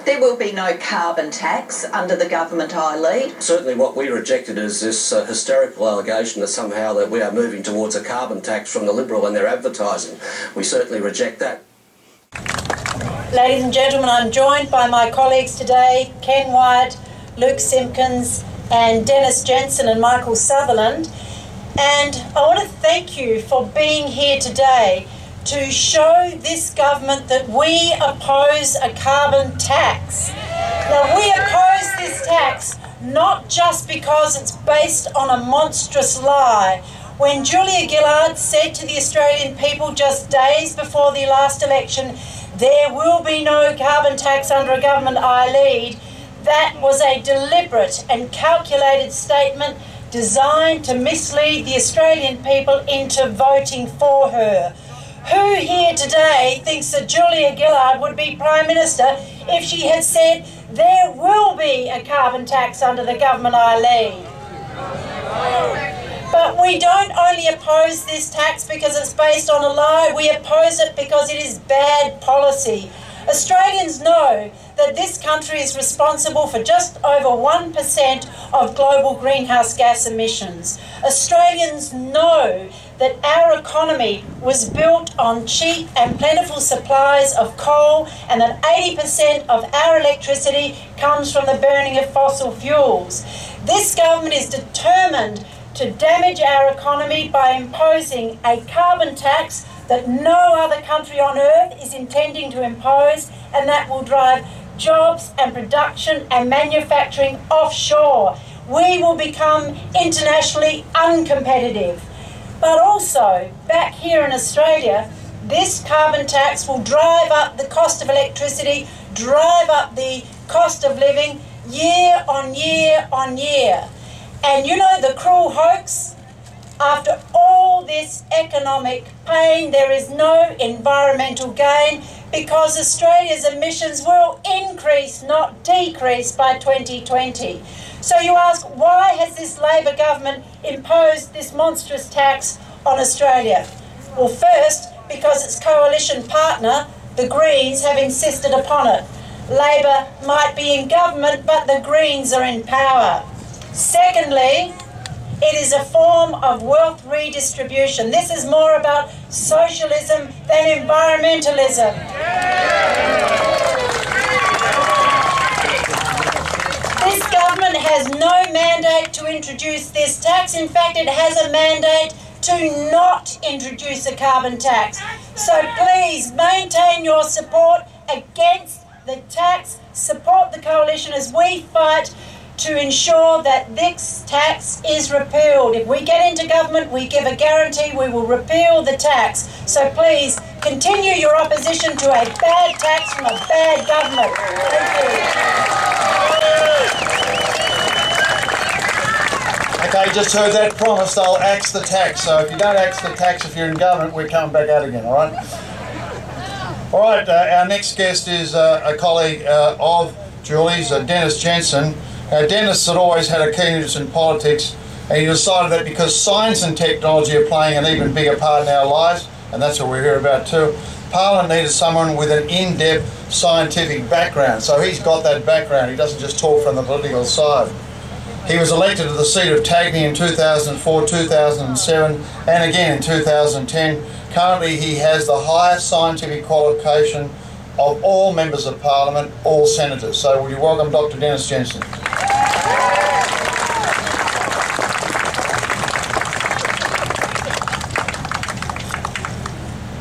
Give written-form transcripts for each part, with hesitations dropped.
There will be no carbon tax under the government I lead. Certainly what we rejected is this hysterical allegation that somehow that we are moving towards a carbon tax from the Liberal and their advertising. We certainly reject that. Ladies and gentlemen, I'm joined by my colleagues today, Ken Wyatt, Luke Simpkins and Dennis Jensen and Michael Sutherland. And I want to thank you for being here today to show this government that we oppose a carbon tax. Now, we oppose this tax not just because it's based on a monstrous lie. When Julia Gillard said to the Australian people just days before the last election, there will be no carbon tax under a government I lead, that was a deliberate and calculated statement designed to mislead the Australian people into voting for her. Who here today thinks that Julia Gillard would be Prime Minister if she had said there will be a carbon tax under the government I lead? But we don't only oppose this tax because it's based on a lie, we oppose it because it is bad policy. Australians know that this country is responsible for just over 1% of global greenhouse gas emissions. Australians know that our economy was built on cheap and plentiful supplies of coal and that 80% of our electricity comes from the burning of fossil fuels. This government is determined to damage our economy by imposing a carbon tax that no other country on earth is intending to impose, and that will drive jobs and production and manufacturing offshore. We will become internationally uncompetitive. But also, back here in Australia, this carbon tax will drive up the cost of electricity, drive up the cost of living year on year on year. And you know the cruel hoax? After all this economic pain, there is no environmental gain because Australia's emissions will increase, not decrease, by 2020. So you ask, why has this Labor government imposed this monstrous tax on Australia? Well, first, because its coalition partner, the Greens, have insisted upon it. Labor might be in government, but the Greens are in power. Secondly, it is a form of wealth redistribution. This is more about socialism than environmentalism. This government has no mandate to introduce this tax. In fact, it has a mandate to not introduce a carbon tax. So please maintain your support against the tax. Support the coalition as we fight to ensure that this tax is repealed. If we get into government, we give a guarantee we will repeal the tax. So please continue your opposition to a bad tax from a bad government. Thank you. Okay, just heard that promise, they'll axe the tax. So if you don't axe the tax if you're in government, we're coming back out again, all right? All right, our next guest is a colleague of Julie's, Dennis Jensen. Dennis had always had a keen interest in politics, and he decided that because science and technology are playing an even bigger part in our lives, and that's what we're here about too, Parliament needed someone with an in-depth scientific background. So he's got that background. He doesn't just talk from the political side. He was elected to the seat of Tagney in 2004, 2007, and again in 2010. Currently, he has the highest scientific qualification of all members of Parliament, all senators. So will you welcome Dr. Dennis Jensen.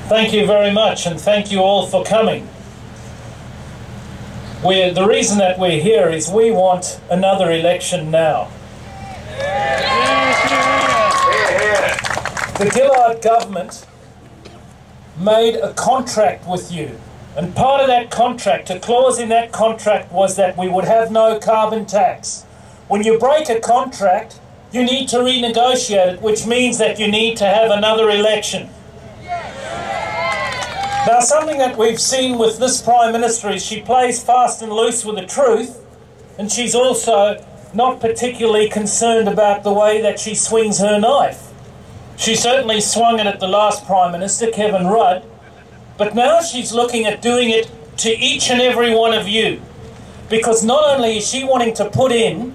Thank you very much, and thank you all for coming. The reason that we're here is we want another election now. The Gillard government made a contract with you, and part of that contract, a clause in that contract, was that we would have no carbon tax. When you break a contract, you need to renegotiate it, which means that you need to have another election. Now, something that we've seen with this Prime Minister is she plays fast and loose with the truth, and she's also not particularly concerned about the way that she swings her knife. She certainly swung it at the last Prime Minister, Kevin Rudd, but now she's looking at doing it to each and every one of you, because not only is she wanting to put in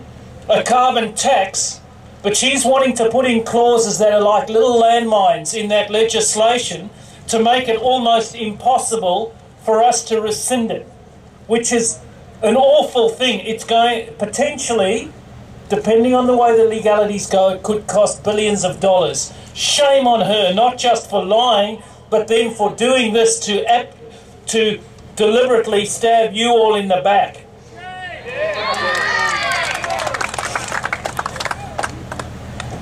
a carbon tax, but she's wanting to put in clauses that are like little landmines in that legislation to make it almost impossible for us to rescind it, which is an awful thing. It's going, potentially, depending on the way the legalities go, it could cost billions of dollars. Shame on her, not just for lying, but then for doing this to deliberately stab you all in the back.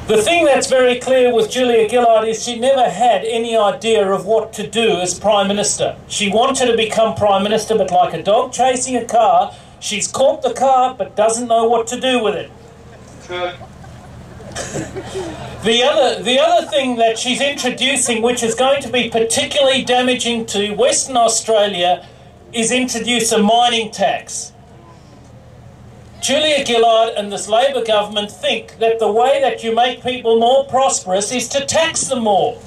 The thing that's very clear with Julia Gillard is she never had any idea of what to do as Prime Minister. She wanted to become Prime Minister, but like a dog chasing a car, she's caught the car but doesn't know what to do with it. The other thing that she's introducing, which is going to be particularly damaging to Western Australia, is introduce a mining tax. Julia Gillard and this Labor government think that the way that you make people more prosperous is to tax them more.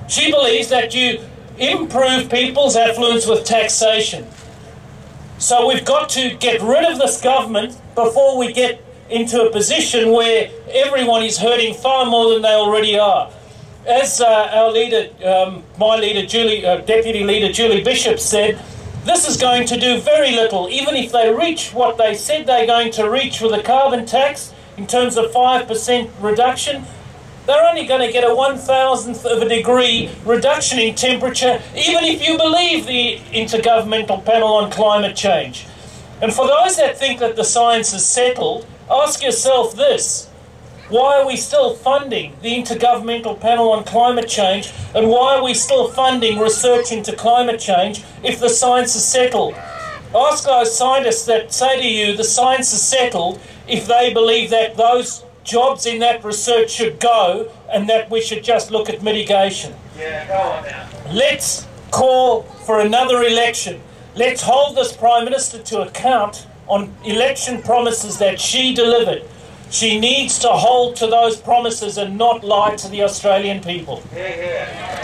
She believes that you improve people's affluence with taxation. So we've got to get rid of this government before we get into a position where everyone is hurting far more than they already are. As our leader, my leader, Deputy Leader Julie Bishop said, this is going to do very little. Even if they reach what they said they're going to reach with a carbon tax in terms of 5% reduction, they're only going to get a 1,000th of a degree reduction in temperature, even if you believe the Intergovernmental Panel on Climate Change. And for those that think that the science is settled, ask yourself this. Why are we still funding the Intergovernmental Panel on Climate Change, and why are we still funding research into climate change if the science is settled? Ask those scientists that say to you the science is settled if they believe that those jobs in that research should go and that we should just look at mitigation. Yeah, go on now. Let's call for another election. Let's hold this Prime Minister to account on election promises that she delivered. She needs to hold to those promises and not lie to the Australian people. Yeah, yeah.